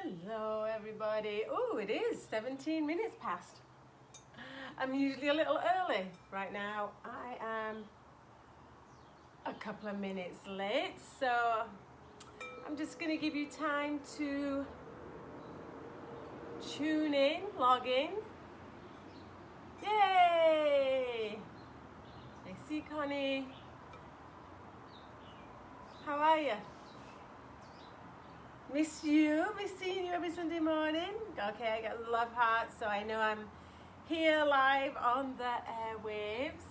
Hello everybody. Oh, it is 17 minutes past. I'm usually a little early. Right now I am a couple of minutes late, so I'm just going to give you time to tune in, log in. Yay! I see Connie. How are you? Miss seeing you every Sunday morning. Okay, I got love hearts, so I know I'm here live on the airwaves.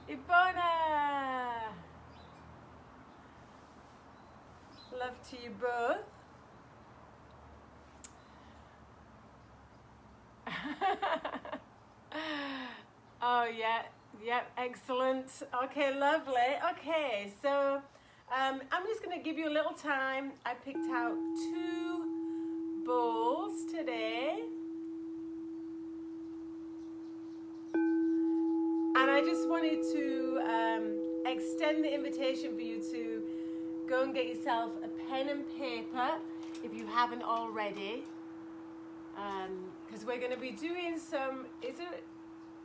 Ivona! Love to you both. Oh yeah, excellent. Okay, lovely. Okay, so I'm just going to give you a little time. I picked out 2 bowls today. And I just wanted to extend the invitation for you to go and get yourself a pen and paper if you haven't already. Because we're going to be doing it's a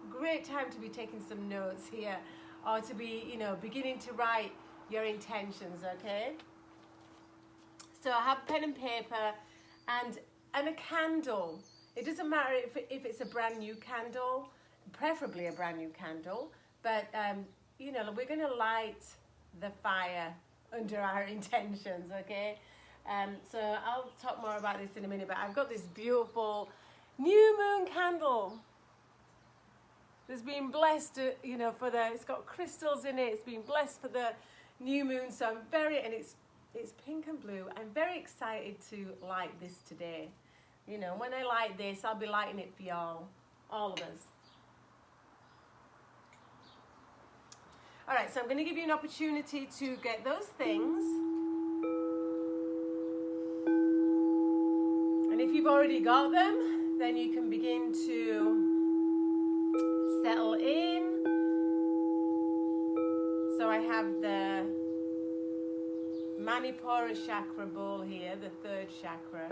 great time to be taking some notes here, or to be, beginning to write your intentions, okay? So I have pen and paper and a candle. It doesn't matter if it's a brand new candle, preferably a brand new candle, but we're going to light the fire under our intentions, okay? So I'll talk more about this in a minute, but I've got this beautiful new moon candle. It's been blessed, it's got crystals in it. It's been blessed for the new moon, so and it's pink and blue. I'm very excited to light this today. When I light this, I'll be lighting it for y'all, all of us. All right, so I'm going to give you an opportunity to get those things. And if you've already got them, then you can begin to settle in. So I have the Manipura chakra bowl here, the 3rd chakra.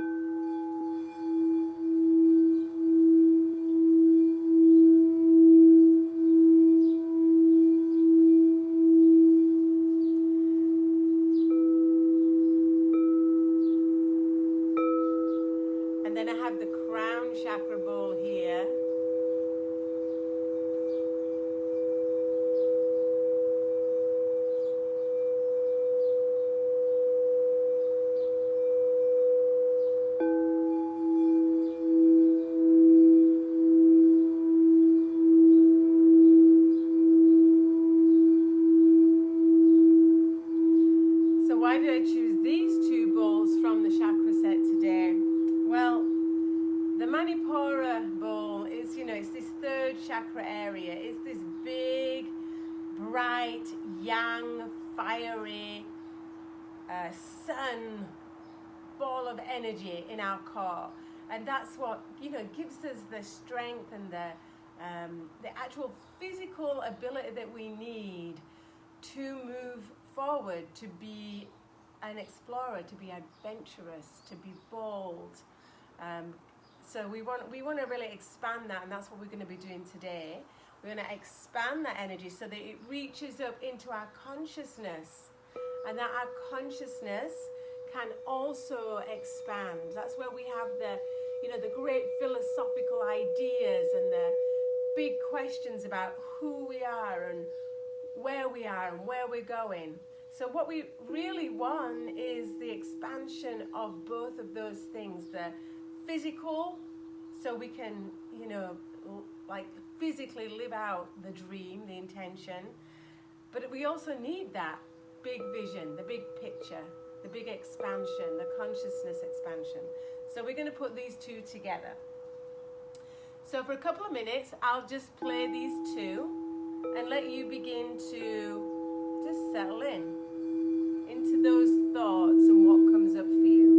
And then I have the crown chakra bowl here. Why did I choose these 2 bowls from the chakra set today? Well, the Manipura bowl is, it's this 3rd chakra area. It's this big, bright, yang, fiery, sun ball of energy in our core. And that's what, gives us the strength and the actual physical ability that we need to move forward, to be an explorer, to be adventurous, to be bold. So we want to really expand that, and that's what we're going to be doing today. We're going to expand that energy so that it reaches up into our consciousness, and that our consciousness can also expand. That's where we have the great philosophical ideas and the big questions about who we are and where we're going. So what we really want is the expansion of both of those things, the physical, so we can, physically live out the dream, the intention, but we also need that big vision, the big picture, the big expansion, the consciousness expansion. So we're going to put these 2 together. So for a couple of minutes, I'll just play these 2 and let you begin to just settle into those thoughts and what comes up for you.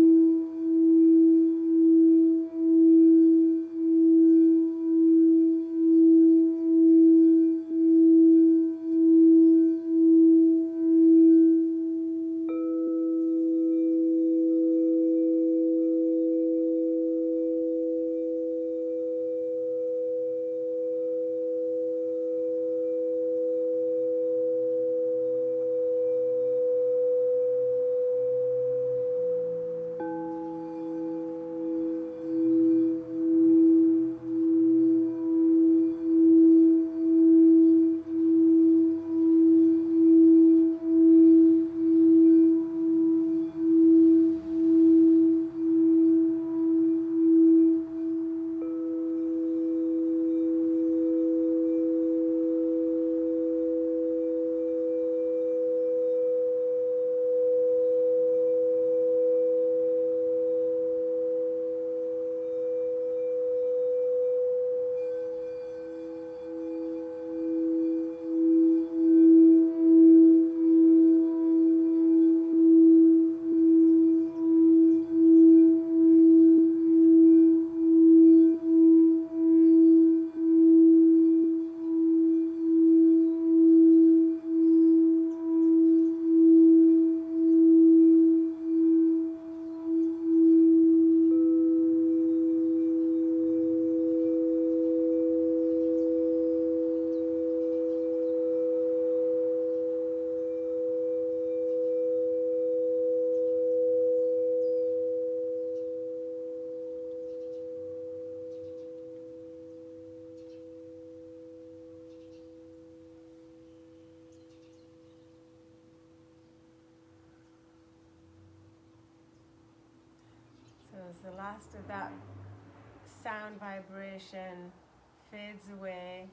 the last of that sound vibration fades away,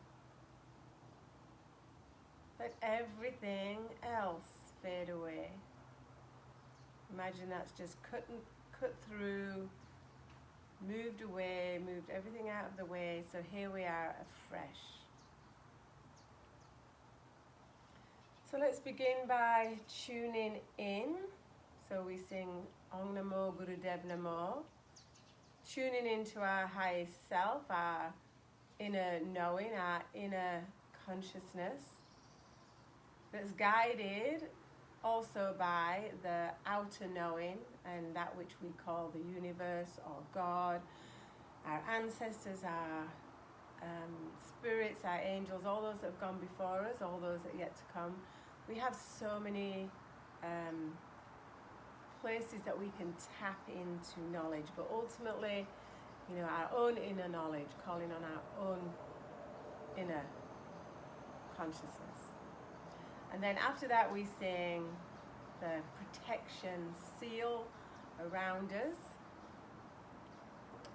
let everything else fade away. Imagine that's just cut through, moved away, moved everything out of the way. So here we are afresh. So let's begin by tuning in. So we sing Om Namo Gurudev Namo, tuning into our highest self, our inner knowing, our inner consciousness that's guided also by the outer knowing and that which we call the universe or God, our ancestors, our spirits, our angels, all those that have gone before us, all those that are yet to come. We have so many places that we can tap into knowledge, but ultimately, you know, our own inner knowledge, calling on our own inner consciousness. And then after that we sing the protection seal around us,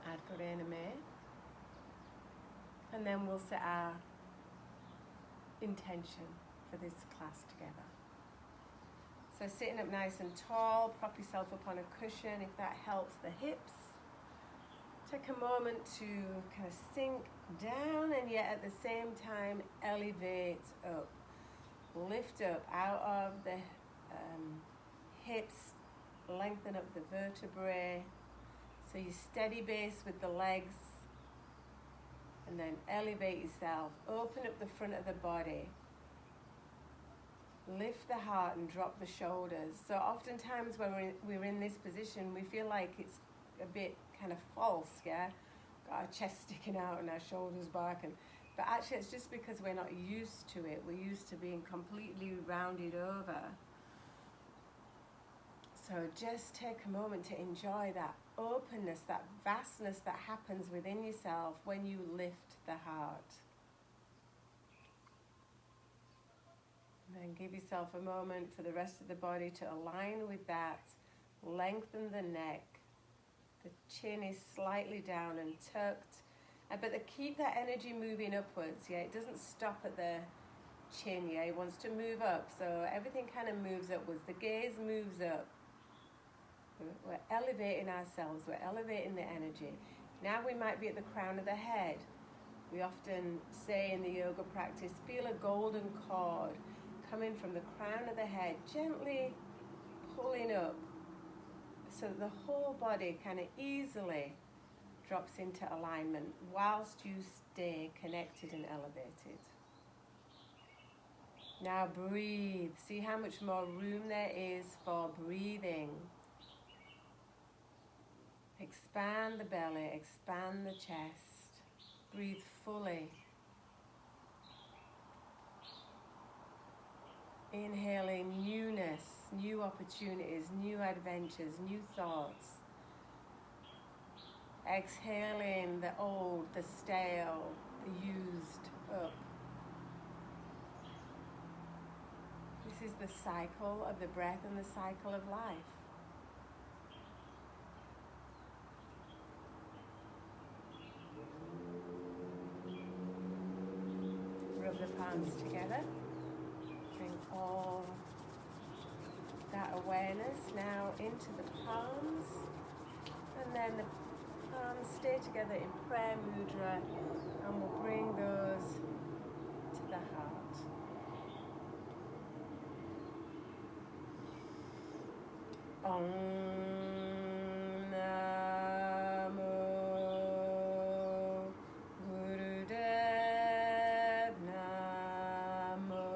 Ad Korename, and then we'll set our intention for this class together. So sitting up nice and tall, prop yourself up on a cushion if that helps the hips. Take a moment to kind of sink down and yet at the same time elevate up. Lift up out of the hips, lengthen up the vertebrae. So you steady base with the legs and then elevate yourself. Open up the front of the body. Lift the heart and drop the shoulders. So oftentimes when we're in this position, we feel like it's a bit kind of false, yeah? Got our chest sticking out and our shoulders back. But actually it's just because we're not used to it. We're used to being completely rounded over. So just take a moment to enjoy that openness, that vastness that happens within yourself when you lift the heart. And then give yourself a moment for the rest of the body to align with that. Lengthen the neck. The chin is slightly down and tucked. But keep that energy moving upwards, yeah? It doesn't stop at the chin, yeah? It wants to move up. So everything kind of moves upwards. The gaze moves up. We're elevating ourselves. We're elevating the energy. Now we might be at the crown of the head. We often say in the yoga practice, feel a golden cord coming from the crown of the head, gently pulling up so that the whole body kind of easily drops into alignment whilst you stay connected and elevated. Now breathe. See how much more room there is for breathing. Expand the belly, expand the chest. Breathe fully. Inhaling newness, new opportunities, new adventures, new thoughts. Exhaling the old, the stale, the used up. This is the cycle of the breath and the cycle of life. Rub the palms together. Bring all that awareness now into the palms, and then the palms stay together in prayer mudra, and we'll bring those to the heart. Om Namo Gurudev Namo.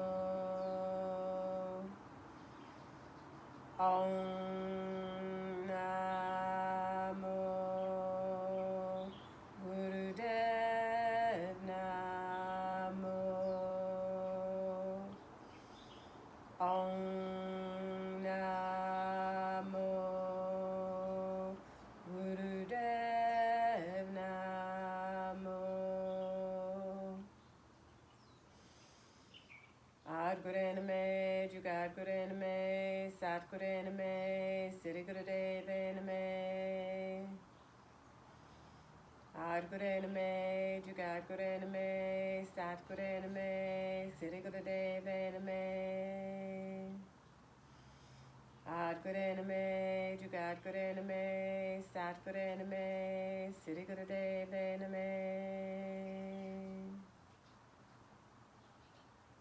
Om Namo Gurudev Namo. Om Namo Gurudev Namo. Ad Gurename, Jugad Gurename, Sat Gurename, Siddhi Gurudev Name. Adgurename, Jugadgurename, Satgurename, Sirigudadevename. Adgurename, Jugadgurename, Satgurename, Sirigudadevename.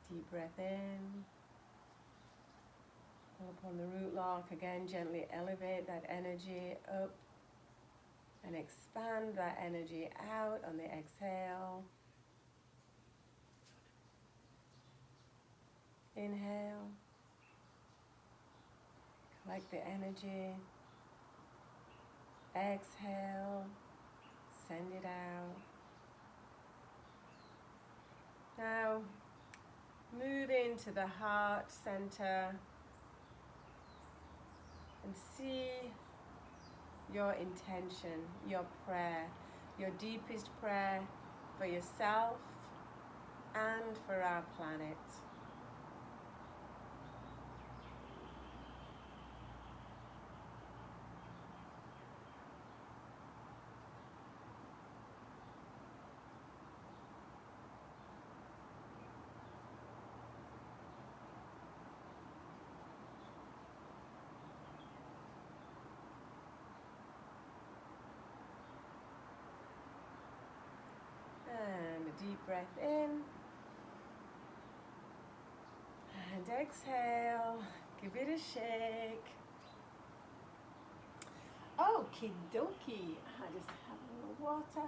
Deep breath in. Pull upon the root lock. Again, gently elevate that energy up and expand that energy out on the exhale. Inhale. Collect the energy. Exhale. Send it out. Now, move into the heart center and see your intention, your prayer, your deepest prayer for yourself and for our planet. And a deep breath in. And exhale. Give it a shake. Okie dokie. I just have a little water.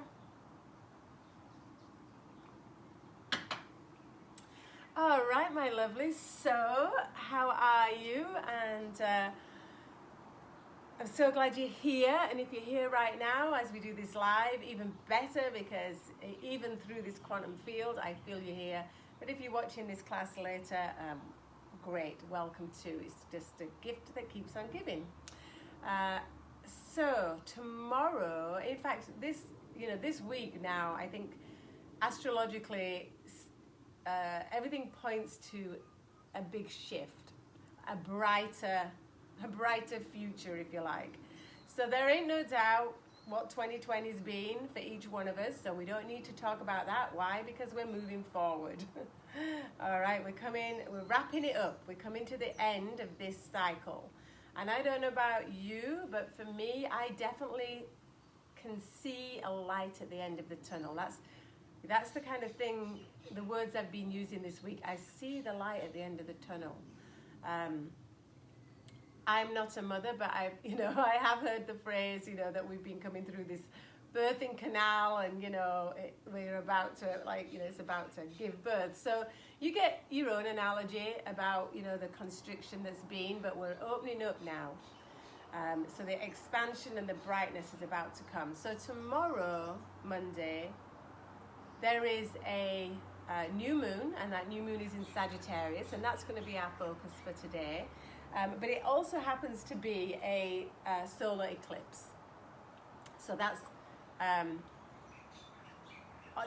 All right, my lovelies. So, how are you? And I'm so glad you're here, and if you're here right now as we do this live, even better, because even through this quantum field, I feel you're here. But if you're watching this class later, great, welcome too. It's just a gift that keeps on giving. So tomorrow, in fact, this week now, I think astrologically, everything points to a big shift, a brighter future, if you like. So there ain't no doubt what 2020's been for each one of us, so we don't need to talk about that. Why? Because we're moving forward. All right, we're wrapping it up. We're coming to the end of this cycle. And I don't know about you, but for me, I definitely can see a light at the end of the tunnel. That's the kind of thing, the words I've been using this week. I see the light at the end of the tunnel. I'm not a mother, but I have heard the phrase, that we've been coming through this birthing canal, and we're about to, it's about to give birth. So you get your own analogy about the constriction that's been, but we're opening up now. So the expansion and the brightness is about to come. So tomorrow, Monday, there is a new moon, and that new moon is in Sagittarius, and that's going to be our focus for today. But it also happens to be a solar eclipse. So that's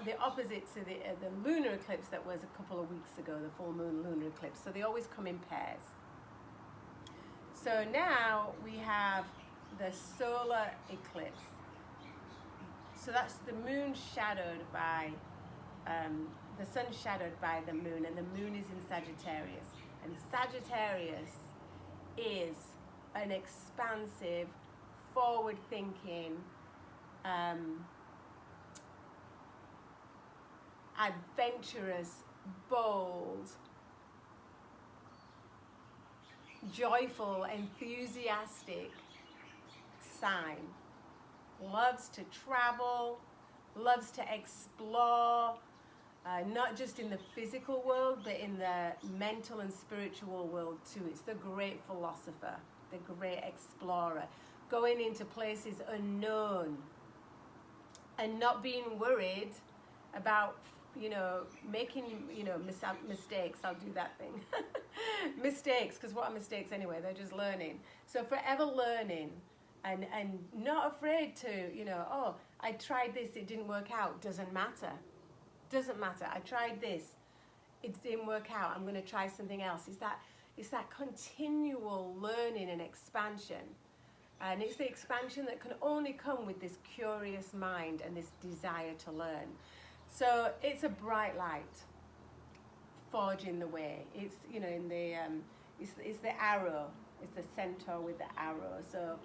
the opposite to the lunar eclipse that was a couple of weeks ago, the full moon lunar eclipse. So they always come in pairs. So now we have the solar eclipse. So that's the moon shadowed by, the sun shadowed by the moon, and the moon is in Sagittarius. And Sagittarius is an expansive, forward-thinking, adventurous, bold, joyful, enthusiastic sign. Loves to travel, loves to explore, not just in the physical world, but in the mental and spiritual world too. It's the great philosopher, the great explorer, going into places unknown and not being worried about, making, mistakes. I'll do that thing. Mistakes, because what are mistakes anyway? They're just learning. So forever learning and not afraid to, I tried this, it didn't work out. Doesn't matter. Doesn't matter. I tried this, it didn't work out. I'm going to try something else. It's that continual learning and expansion. And it's the expansion that can only come with this curious mind and this desire to learn. So it's a bright light forging the way. It's, you know, in the it's the arrow. It's the centaur with the arrow. So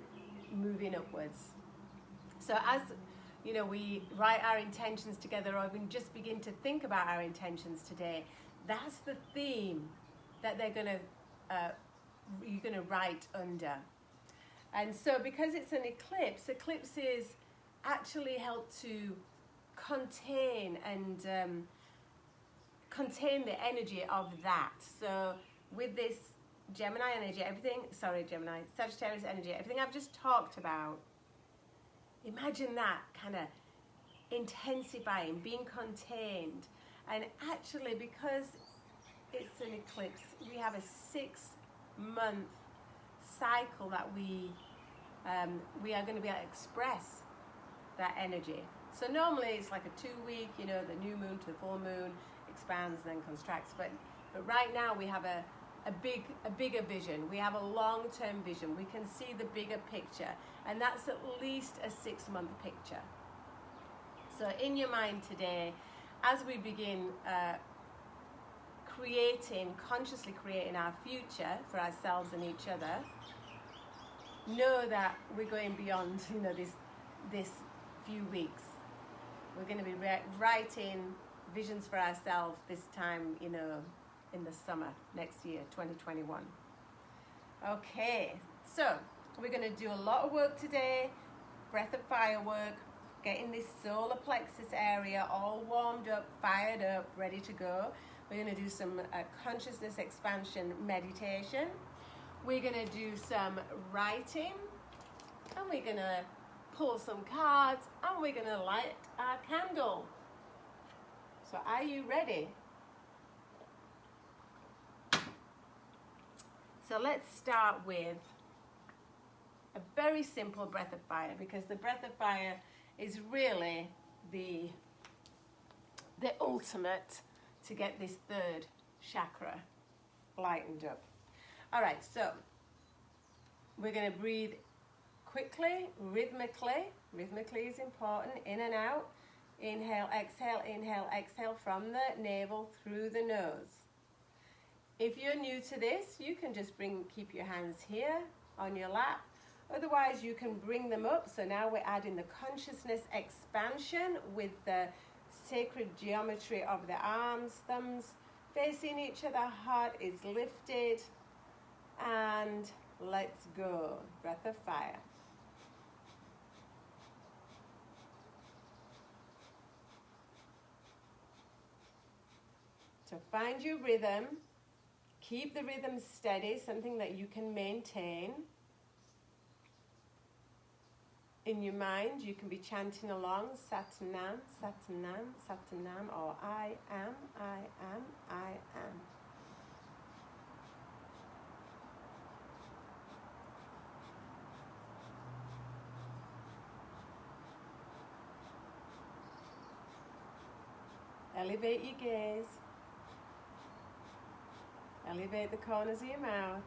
moving upwards. So as you know, we write our intentions together, or even just begin to think about our intentions today. That's the theme that you're gonna write under. And so, because it's an eclipse, eclipses actually help to contain and contain the energy of that. So, with this Gemini energy, Sagittarius energy, everything I've just talked about, imagine that kind of intensifying, being contained. And actually, because it's an eclipse, we have a 6-month cycle that we are going to be able to express that energy. So normally it's like a 2-week, you know, the new moon to the full moon expands, then contracts. But right now we have a bigger vision. We have a long-term vision. We can see the bigger picture, and that's at least a 6-month picture. So in your mind today, as we begin consciously creating our future for ourselves and each other, know that we're going beyond, you know, this few weeks. We're going to be writing visions for ourselves this time, you know, in the summer next year, 2021. Okay, so we're going to do a lot of work today, breath of fire work, getting this solar plexus area all warmed up, fired up, ready to go. We're going to do some consciousness expansion meditation. We're going to do some writing, and we're going to pull some cards, and we're going to light our candle. So are you ready? So let's start with a very simple breath of fire, because the breath of fire is really the ultimate to get this third chakra lightened up. All right, so we're going to breathe quickly, rhythmically. Rhythmically is important. In and out. Inhale, exhale from the navel through the nose. If you're new to this, you can just keep your hands here on your lap. Otherwise, you can bring them up. So now we're adding the consciousness expansion with the sacred geometry of the arms, thumbs facing each other, heart is lifted, and let's go. Breath of fire. So find your rhythm. Keep the rhythm steady, something that you can maintain. In your mind, you can be chanting along, Satanam, Satanam, Satanam, or I am, I am, I am. Elevate your gaze. Elevate the corners of your mouth.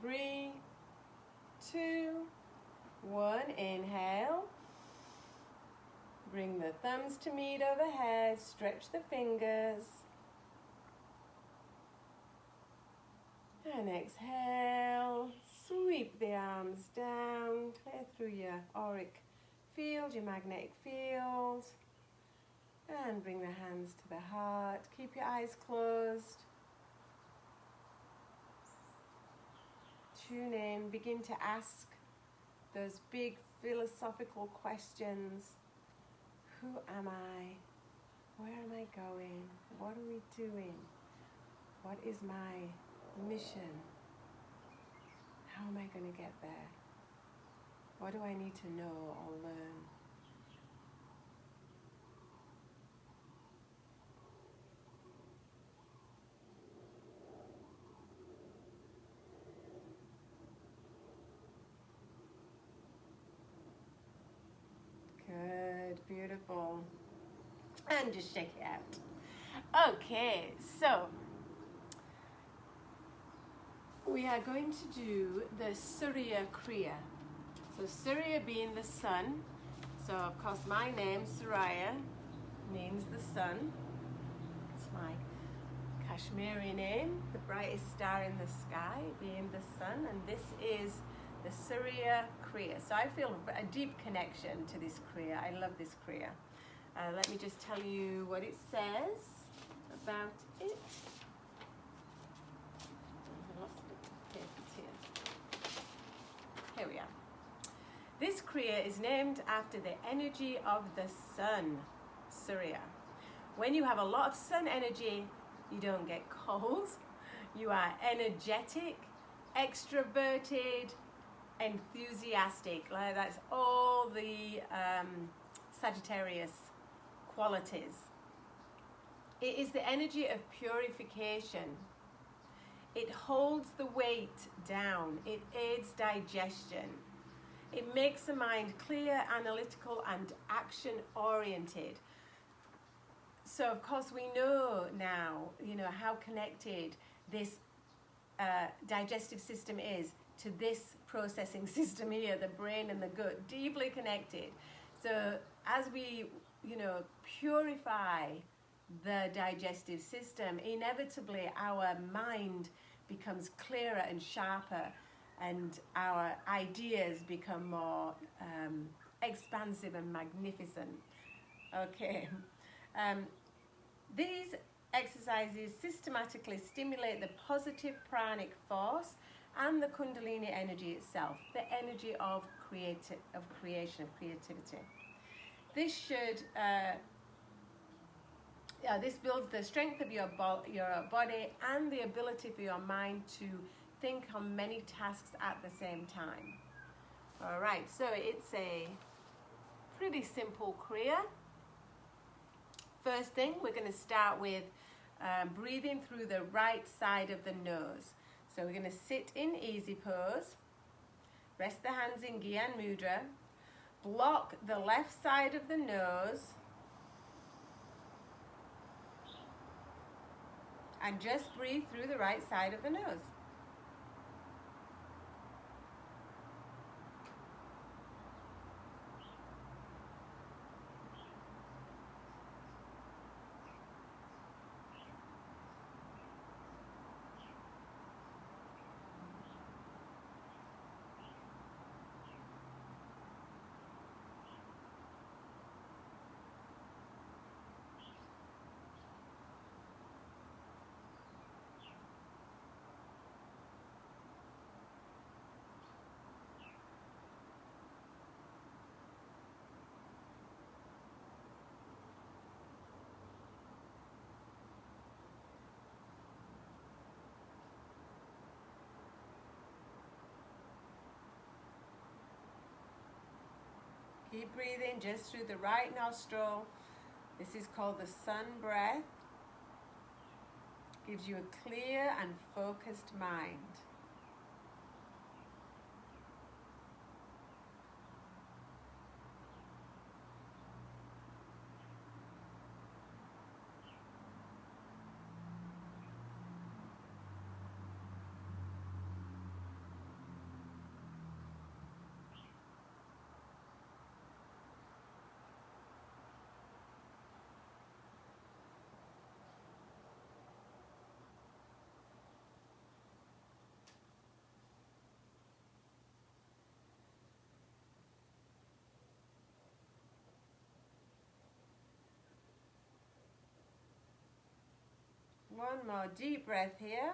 Three, 2, 1. Inhale. Bring the thumbs to meet overhead. Stretch the fingers. And exhale. Sweep the arms down. Clear through your auric field, your magnetic field. And bring the hands to the heart. Keep your eyes closed. tune in, begin to ask those big philosophical questions. Who am I? Where am I going? What are we doing? What is my mission? How am I going to get there? What do I need to know or learn? Good, beautiful. And just shake it out. Okay, so we are going to do the Surya Kriya. So Surya being the sun. So of course my name, Soraya, means the sun. It's my Kashmiri name, the brightest star in the sky being the sun. And this is the Surya Kriya. So I feel a deep connection to this Kriya. I love this Kriya. Let me just tell you what it says about it. Here we are. This Kriya is named after the energy of the sun, Surya. When you have a lot of sun energy, you don't get cold. You are energetic, extroverted, enthusiastic. Like that's all the Sagittarius qualities. It is the energy of purification. It holds the weight down. It aids digestion. It makes the mind clear, analytical, and action-oriented. So, of course, we know now, how connected this digestive system is to this processing system here, the brain and the gut, deeply connected. So, as we, purify the digestive system, inevitably our mind becomes clearer and sharper, and our ideas become more expansive and magnificent. Okay. These exercises systematically stimulate the positive pranic force and the Kundalini energy itself, the energy of creation, of creativity. This should this builds the strength of your body and the ability for your mind to think on many tasks at the same time. All right, so it's a pretty simple Kriya. First thing, we're going to start with breathing through the right side of the nose. So we're going to sit in easy pose, rest the hands in Gyan Mudra, block the left side of the nose, and just breathe through the right side of the nose. Keep breathing just through the right nostril. This is called the sun breath. Gives you a clear and focused mind. One more deep breath here.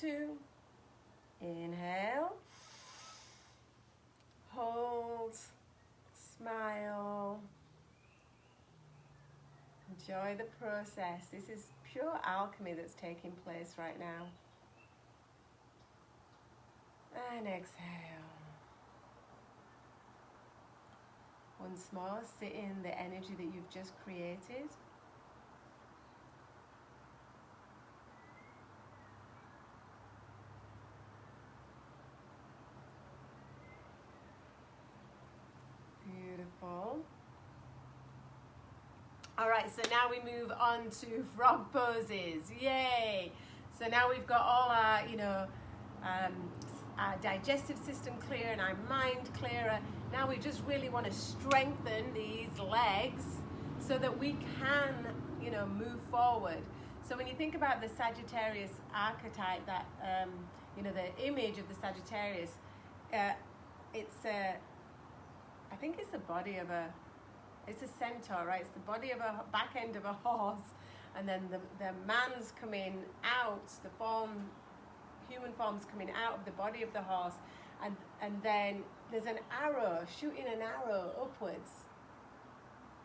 2. Inhale. Hold. Smile. Enjoy the process. This is pure alchemy that's taking place right now. And exhale. Once more, sit in the energy that you've just created. Beautiful. All right, so now we move on to frog poses. Yay! So now we've got all our, our digestive system clear and our mind clearer. Now we just really want to strengthen these legs so that we can, move forward. So when you think about the Sagittarius archetype, that, the image of the Sagittarius, I think it's the body of it's a centaur, right? It's the body of a back end of a horse, and then the man's coming out, human form's coming out of the body of the horse, and then there's an arrow, shooting an arrow upwards.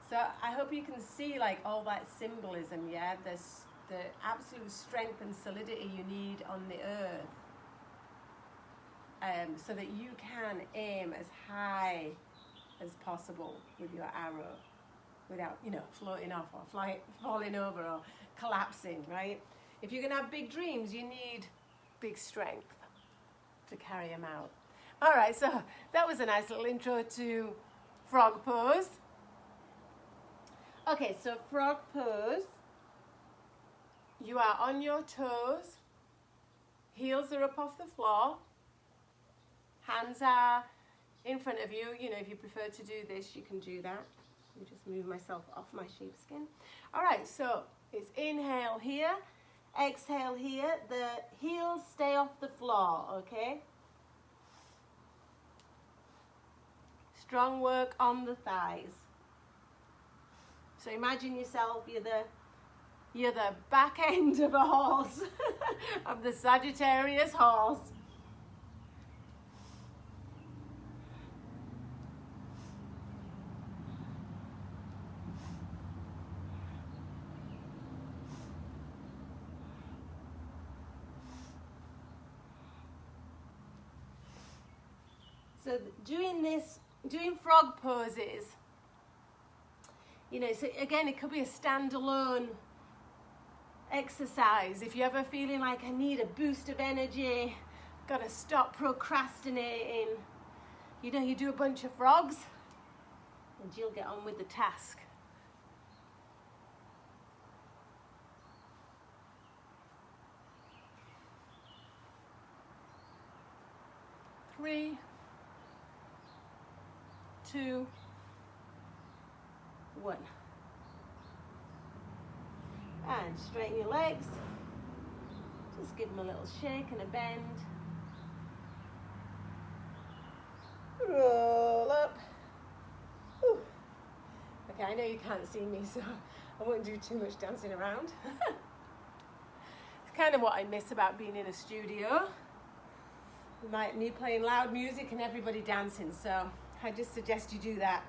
So I hope you can see like all that symbolism, yeah? There's the absolute strength and solidity you need on the earth, so that you can aim as high as possible with your arrow without, floating off or falling over or collapsing, right? If you're going to have big dreams, you need big strength to carry them out. All right, so that was a nice little intro to frog pose. Okay, so frog pose. You are on your toes. Heels are up off the floor. Hands are in front of you. If you prefer to do this, you can do that. Let me just move myself off my sheepskin. All right, so it's inhale here, exhale here. The heels stay off the floor, okay? Strong work on the thighs. So imagine yourself, you're the back end of a horse, of the Sagittarius horse. So doing frog poses, so again, it could be a standalone exercise. If you're ever feeling like I need a boost of energy, got to stop procrastinating, you do a bunch of frogs and you'll get on with the task. Three, 2, 1. And straighten your legs. Just give them a little shake and a bend. Roll up. Whew. Okay, I know you can't see me, so I won't do too much dancing around. It's kind of what I miss about being in a studio. Me playing loud music and everybody dancing, so I just suggest you do that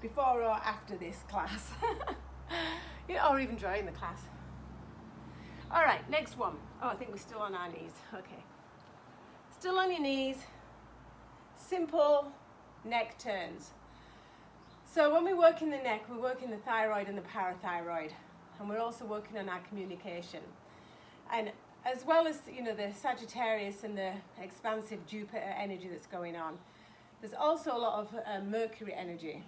before or after this class. Or even during the class. All right, next one. Oh, I think we're still on our knees. Okay. Still on your knees. Simple neck turns. So when we work in the neck, we work in the thyroid and the parathyroid. And we're also working on our communication. And as well as, the Sagittarius and the expansive Jupiter energy that's going on, there's also a lot of Mercury energy.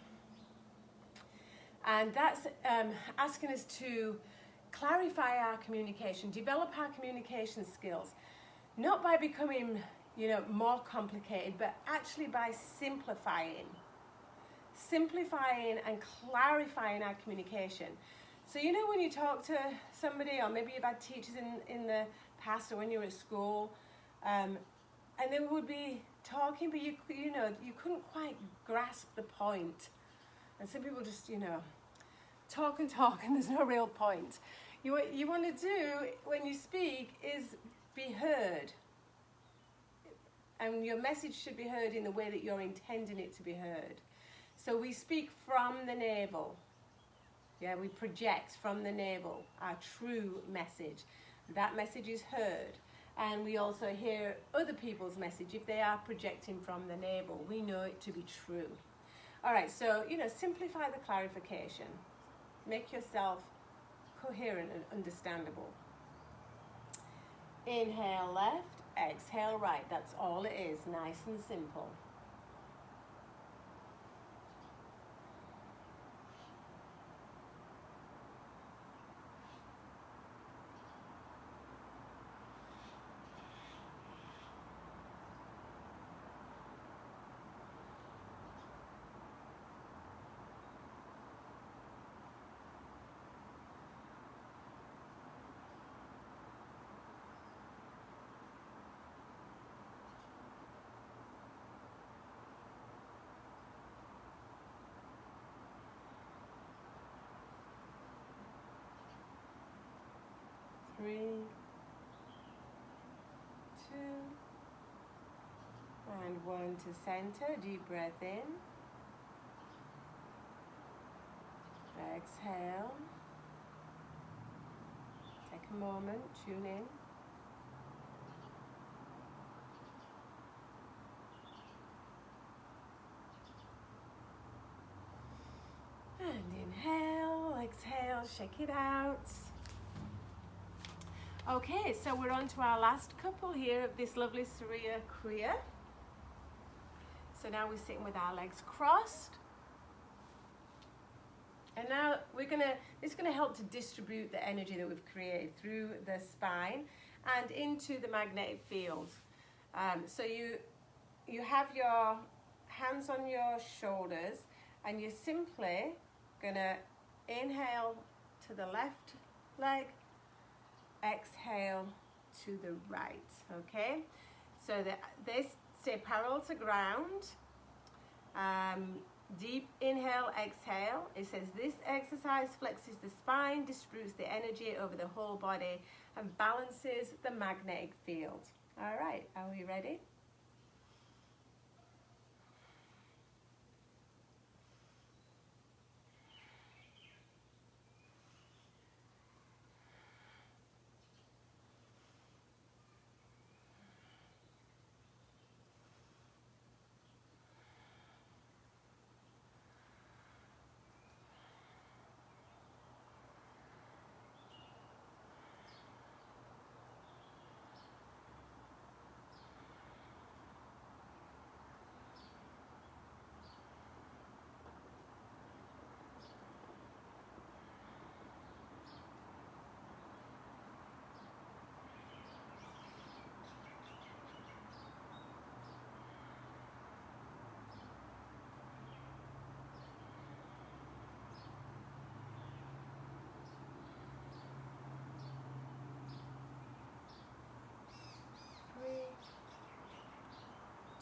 And that's asking us to clarify our communication, develop our communication skills, not by becoming, more complicated, but actually by simplifying and clarifying our communication. So when you talk to somebody, or maybe you've had teachers in the past, or when you were at school, and they would be talking, but you couldn't quite grasp the point. And some people just, talk and there's no real point. What you want to do when you speak is be heard. And your message should be heard in the way that you're intending it to be heard. So we speak from the navel. Yeah, we project from the navel our true message. That message is heard. And we also hear other people's message if they are projecting from the navel. We know it to be true. All right, so, simplify the clarification. Make yourself coherent and understandable. Inhale left, exhale right. That's all it is, nice and simple. Three, two, and one to center. Deep breath in. Exhale. Take a moment, tune in. And inhale, exhale, shake it out. Okay, so we're on to our last couple here of this lovely Surya Kriya. So now we're sitting with our legs crossed. And now it's gonna help to distribute the energy that we've created through the spine and into the magnetic field. So you have your hands on your shoulders and you're simply gonna inhale to the left leg, exhale to the right, okay? So they stay parallel to ground. Deep inhale, exhale. It says this exercise flexes the spine, distributes the energy over the whole body and balances the magnetic field. All right, are we ready?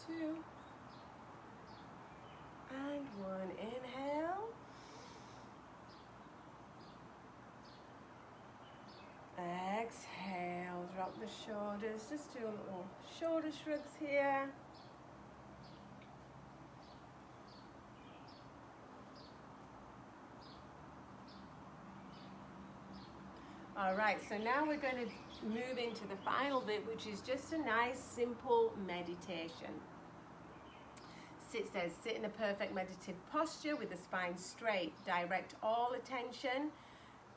Two, and one. Inhale. Exhale, drop the shoulders. Just do a little shoulder shrugs here. All right, so now we're going to move into the final bit, which is just a nice, simple meditation. It says, sit in a perfect meditative posture with the spine straight. Direct all attention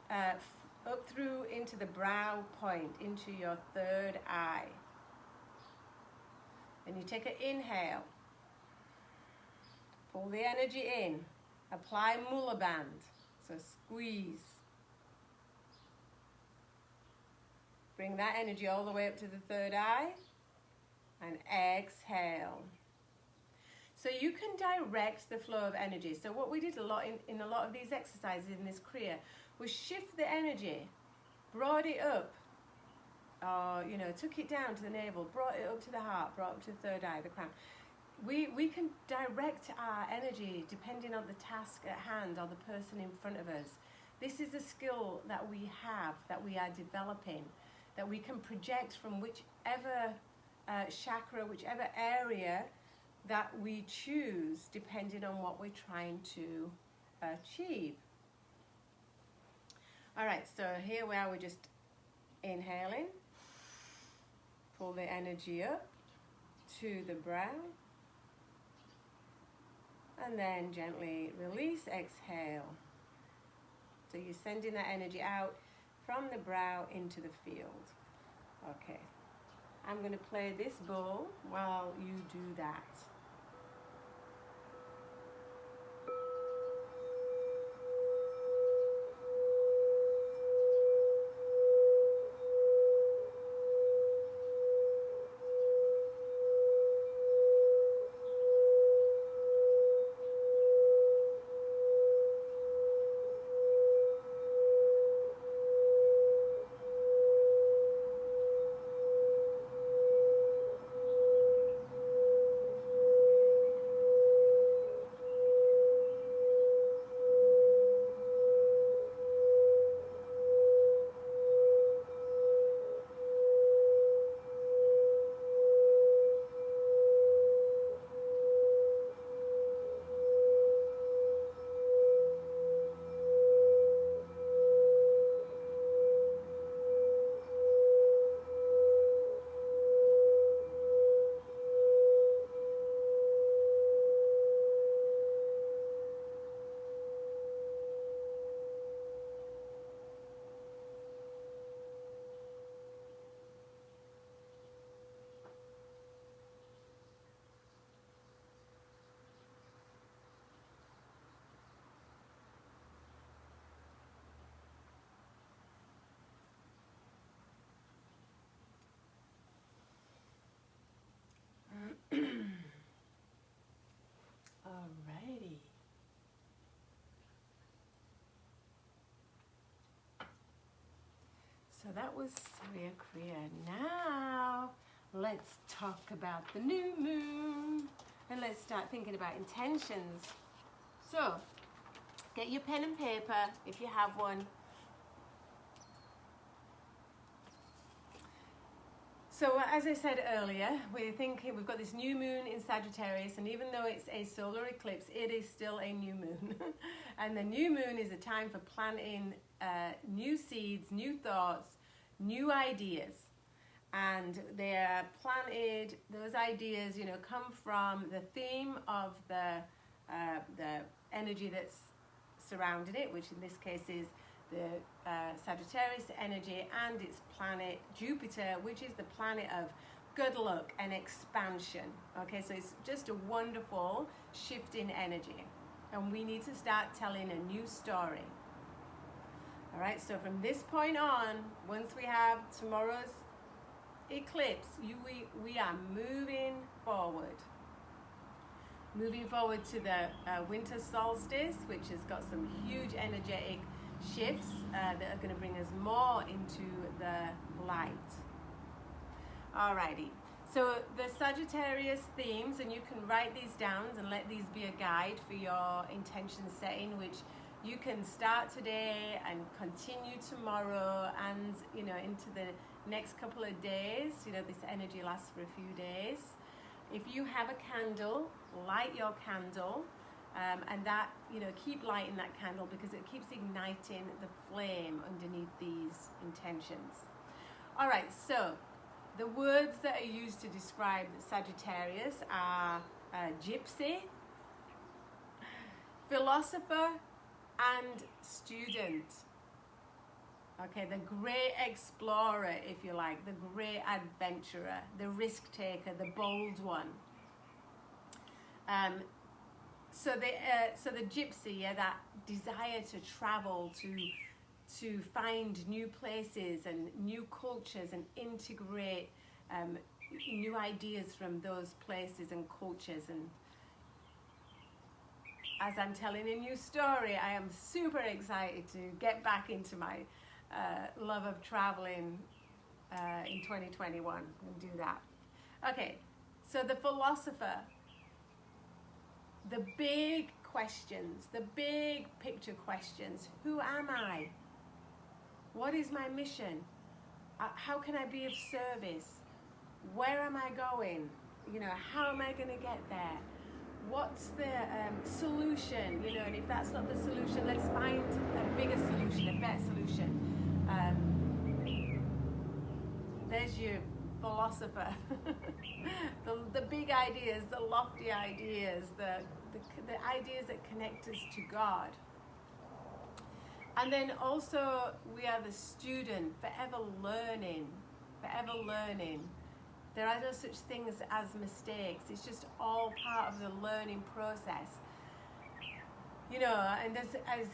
up through into the brow point, into your third eye. Then you take an inhale. Pull the energy in. Apply Mula Band. So squeeze. Bring that energy all the way up to the third eye. And exhale. So you can direct the flow of energy. So what we did a lot in a lot of these exercises in this Kriya was shift the energy, brought it up, took it down to the navel, brought it up to the heart, brought it up to the third eye, the crown. We can direct our energy depending on the task at hand or the person in front of us. This is a skill that we have, that we are developing. that we can project from whichever chakra, whichever area that we choose, depending on what we're trying to achieve. All right, so here we are, we're just inhaling. Pull the energy up to the brow. And then gently release, exhale. So you're sending that energy out from the brow into the field. Okay, I'm going to play this bowl while you do that. Alrighty. So that was Surya Kriya. Now let's talk about the new moon and let's start thinking about intentions. So get your pen and paper if you have one. So as I said earlier, we're thinking we've got this new moon in Sagittarius, and even though it's a solar eclipse, it is still a new moon. And the new moon is a time for planting new seeds, new thoughts, new ideas. And they're planted, those ideas, you know, come from the theme of the energy that's surrounding it, which in this case is the Sagittarius energy and its planet Jupiter, which is the planet of good luck and expansion. Okay, so it's just a wonderful shift in energy, and we need to start telling a new story. All right, so from this point on, once we have tomorrow's eclipse, we are moving forward to the winter solstice, which has got some huge energetic shifts that are going to bring us more into the light. Alrighty, so the Sagittarius themes, and you can write these down and let these be a guide for your intention setting, which you can start today and continue tomorrow and, you know, into the next couple of days. You know, this energy lasts for a few days. If you have a candle, light your candle. And that, you know, keep lighting that candle because it keeps igniting the flame underneath these intentions. All right, so the words that are used to describe Sagittarius are gypsy, philosopher, and student. Okay, the great explorer, if you like, the great adventurer, the risk taker, the bold one. So the gypsy, yeah, that desire to travel, to find new places and new cultures and integrate new ideas from those places and cultures. And as I'm telling a new story, I am super excited to get back into my love of traveling in 2021 and do that. Okay, so the philosopher. The big questions, the big picture questions. Who am I? What is my mission? how can I be of service? Where am I going? You know, how am I going to get there? What's the solution? You know, and if that's not the solution, let's find a bigger solution, a better solution. There's your philosopher. the big ideas, the lofty ideas, the ideas that connect us to God. And then also we are the student, forever learning, forever learning. There are no such things as mistakes. It's just all part of the learning process. You know, and as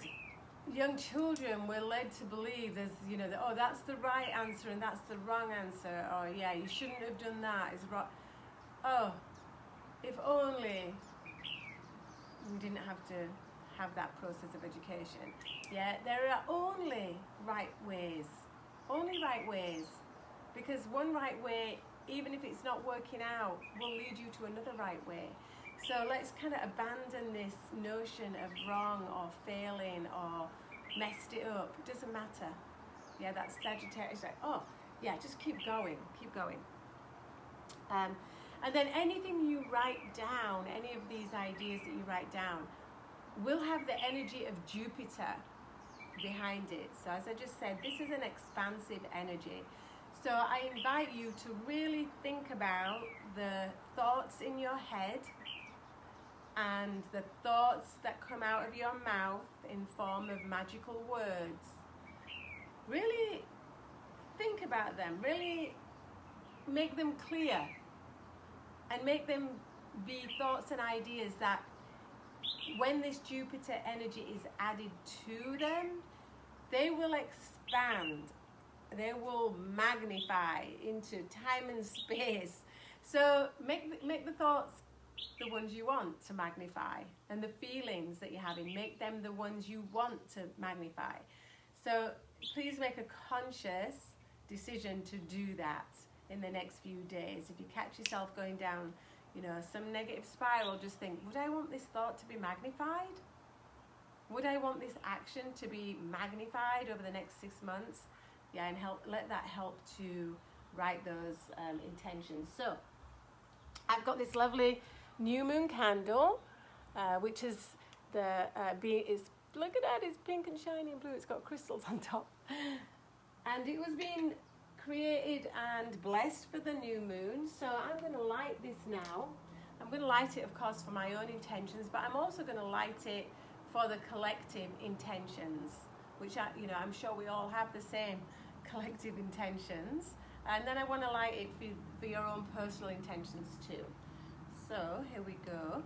young children, we're led to believe there's, you know, oh, that's the right answer and that's the wrong answer. Or, yeah, you shouldn't have done that. It's wrong. Oh, if only we didn't have to have that process of education. Yeah, there are only right ways. Only right ways. Because one right way, even if it's not working out, will lead you to another right way. So let's kind of abandon this notion of wrong or failing or messed it up. It doesn't matter. Yeah, that's Sagittarius. Like, oh, yeah, just keep going, keep going. And then anything you write down, any of these ideas that you write down, will have the energy of Jupiter behind it. So as I just said, this is an expansive energy. So I invite you to really think about the thoughts in your head and the thoughts that come out of your mouth in form of magical words. Really think about them, really make them clear and make them be thoughts and ideas that when this Jupiter energy is added to them, they will expand. They will magnify into time and space. So make the thoughts the ones you want to magnify, and the feelings that you're having, make them the ones you want to magnify. So please make a conscious decision to do that in the next few days. If you catch yourself going down, you know, some negative spiral, just think, would I want this thought to be magnified? Would I want this action to be magnified over the next 6 months? Yeah, and let that help to write those intentions. So I've got this lovely new moon candle, which is look at that, it's pink and shiny and blue. It's got crystals on top, and it was being created and blessed for the new moon. So I'm going to light this now. I'm going to light it, of course, for my own intentions, but I'm also going to light it for the collective intentions, which I'm sure we all have the same collective intentions. And then I want to light it for your own personal intentions too. So here we go.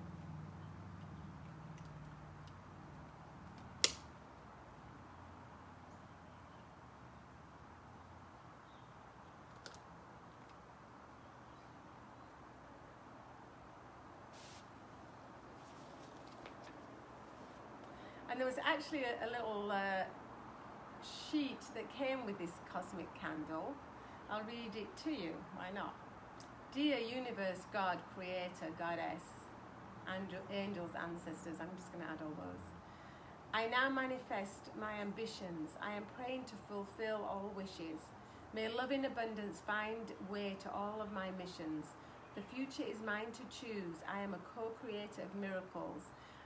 And there was actually a little sheet that came with this cosmic candle. I'll read it to you, why not? Dear universe, God, creator, goddess, angels, ancestors, I'm just going to add all those. I now manifest my ambitions. I am praying to fulfill all wishes. May love in abundance find way to all of my missions. The future is mine to choose. I am a co-creator of miracles,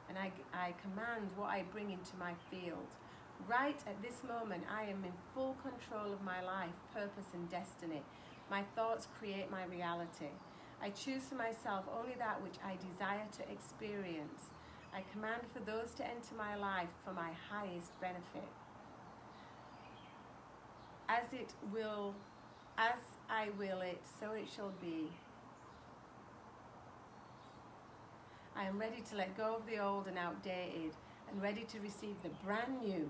and I command what I bring into my field. Right at this moment, I am in full control of my life, purpose, and destiny. My thoughts create my reality. I choose for myself only that which I desire to experience. I command for those to enter my life for my highest benefit. As I will it, so it shall be. I am ready to let go of the old and outdated, and ready to receive the brand new,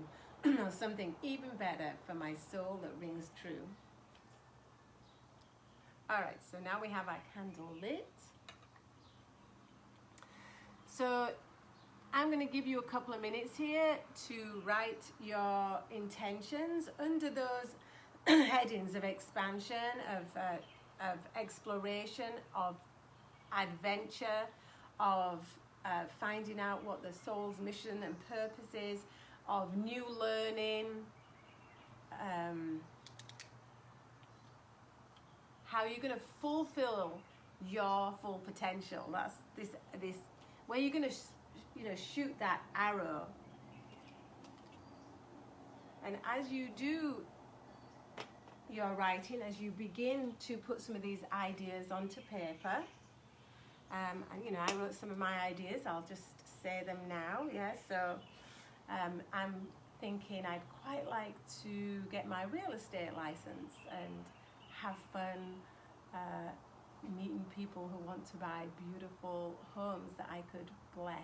or something even better for my soul that rings true. All right, so now we have our candle lit. So I'm going to give you a couple of minutes here to write your intentions under those headings of expansion, of exploration, of adventure, of finding out what the soul's mission and purpose is, of new learning, how you're going to fulfill your full potential. That's this where you're going to shoot that arrow. And as you do your writing, as you begin to put some of these ideas onto paper, and I wrote some of my ideas, I'll just say them now. So I'm thinking I'd quite like to get my real estate license and have fun meeting people who want to buy beautiful homes that I could bless.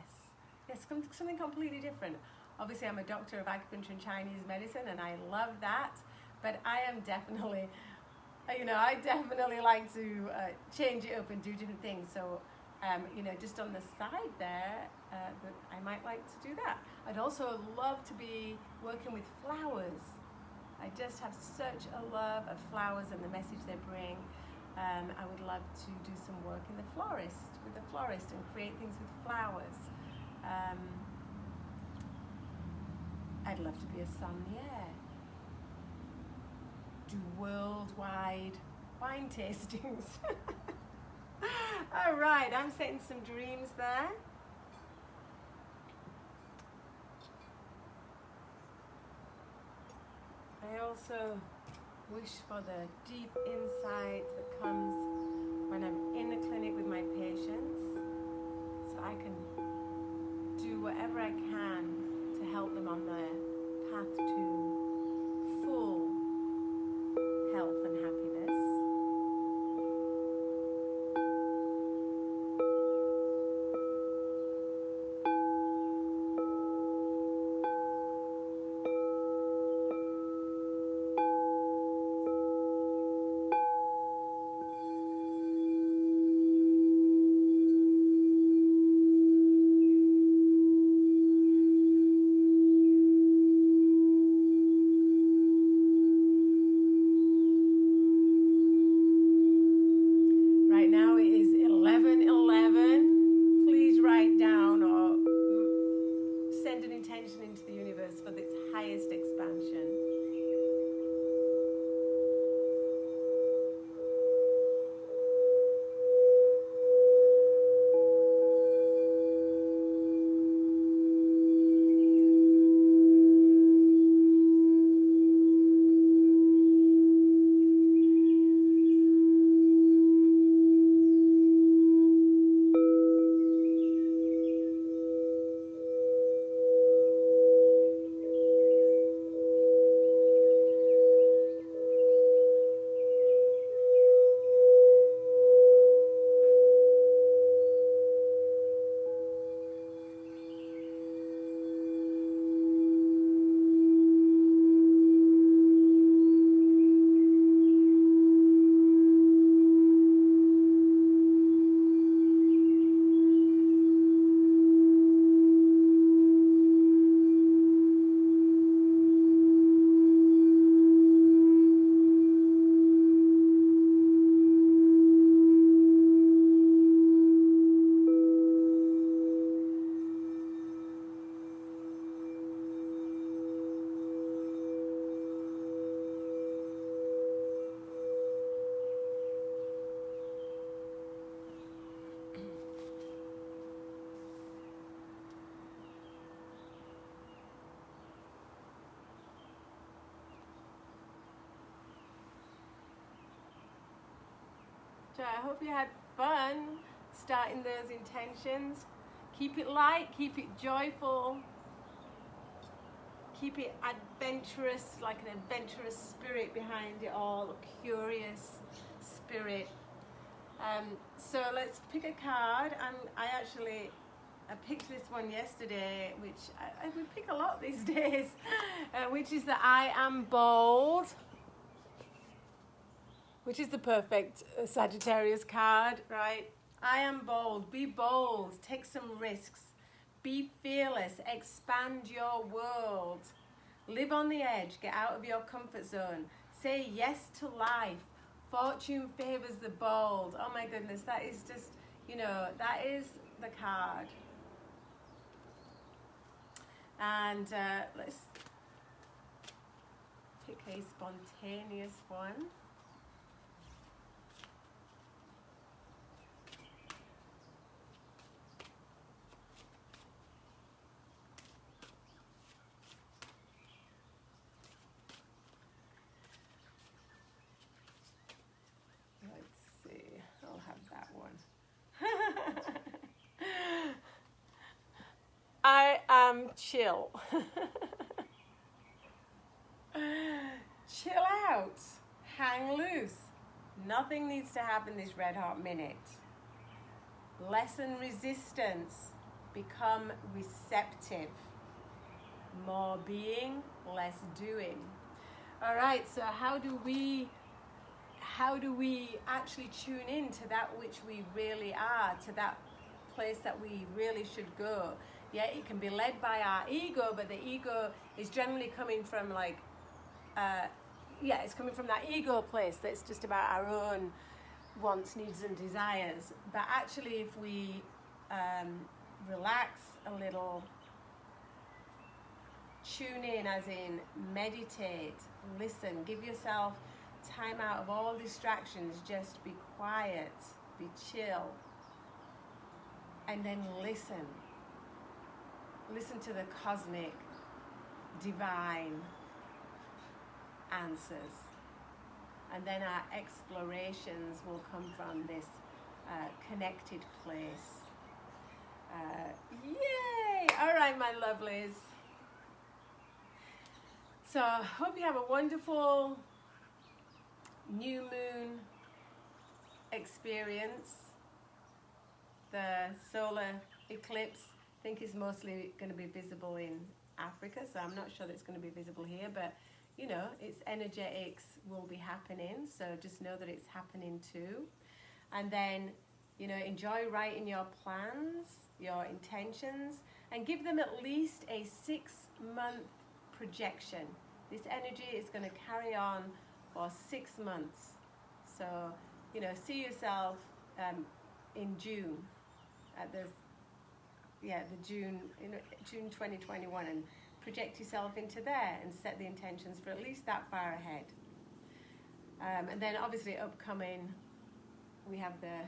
Yes, something completely different. Obviously, I'm a doctor of acupuncture and Chinese medicine, and I love that. But I am definitely, I definitely like to change it up and do different things. So, just on the side there, I might like to do that. I'd also love to be working with flowers. I just have such a love of flowers and the message they bring. I would love to do some work with the florist and create things with flowers. I'd love to be a sommelier. Do worldwide wine tastings. All right, I'm setting some dreams there. I also wish for the deep insight that comes when I'm in the clinic with my patients, so I can do whatever I can to help them on their path to full health and happiness. Into the universe for its highest expansion. So I hope you had fun starting those intentions. Keep it light, keep it joyful, keep it adventurous, like an adventurous spirit behind it all, a curious spirit. So let's pick a card. I picked this one yesterday, which I would pick a lot these days, which is the I Am Bold, which is the perfect Sagittarius card, right? I am bold. Be bold. Take some risks. Be fearless. Expand your world. Live on the edge. Get out of your comfort zone. Say yes to life. Fortune favors the bold. Oh my goodness, that is just, that is the card. And let's pick a spontaneous one. chill. Chill out. Hang loose. Nothing needs to happen this red hot minute. Lessen resistance. Become receptive. More being, less doing. All right, so how do we actually tune in to that which we really are, to that place that we really should go? Yeah, it can be led by our ego, but the ego is generally coming from like, it's coming from that ego place that's just about our own wants, needs and desires. But actually, if we relax a little, tune in, as in meditate, listen, give yourself time out of all distractions, just be quiet, be chill, and then listen to the cosmic divine answers, and then our explorations will come from this connected place. Yay! All right, my lovelies. So hope you have a wonderful new moon experience. The solar eclipse, I think, is mostly going to be visible in Africa, so I'm not sure that it's going to be visible here, but you know, its energetics will be happening, so just know that it's happening too. And then, you know, enjoy writing your plans, your intentions, and give them at least a 6-month projection. This energy is going to carry on for 6 months. So, you know, see yourself in June, at the June 2021, and project yourself into there and set the intentions for at least that far ahead. And then obviously upcoming, we have the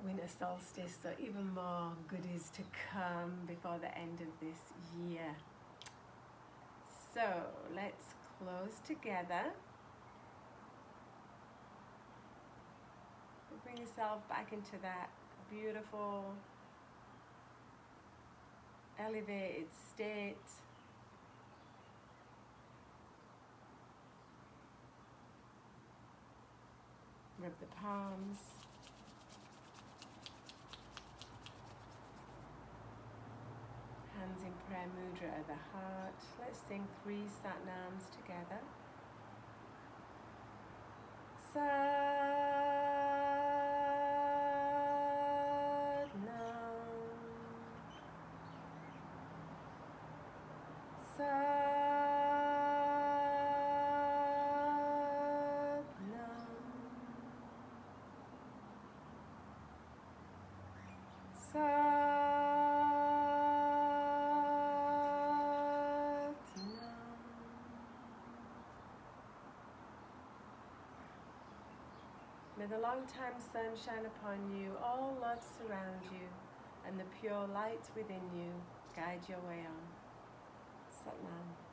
winter solstice, so even more goodies to come before the end of this year. So let's close together. Bring yourself back into that beautiful, elevated state. Rub the palms. Hands in prayer mudra at the heart. Let's sing 3 Satnams together. May the long-time sun shine upon you, all love surround you, and the pure light within you guide your way on. Satnam.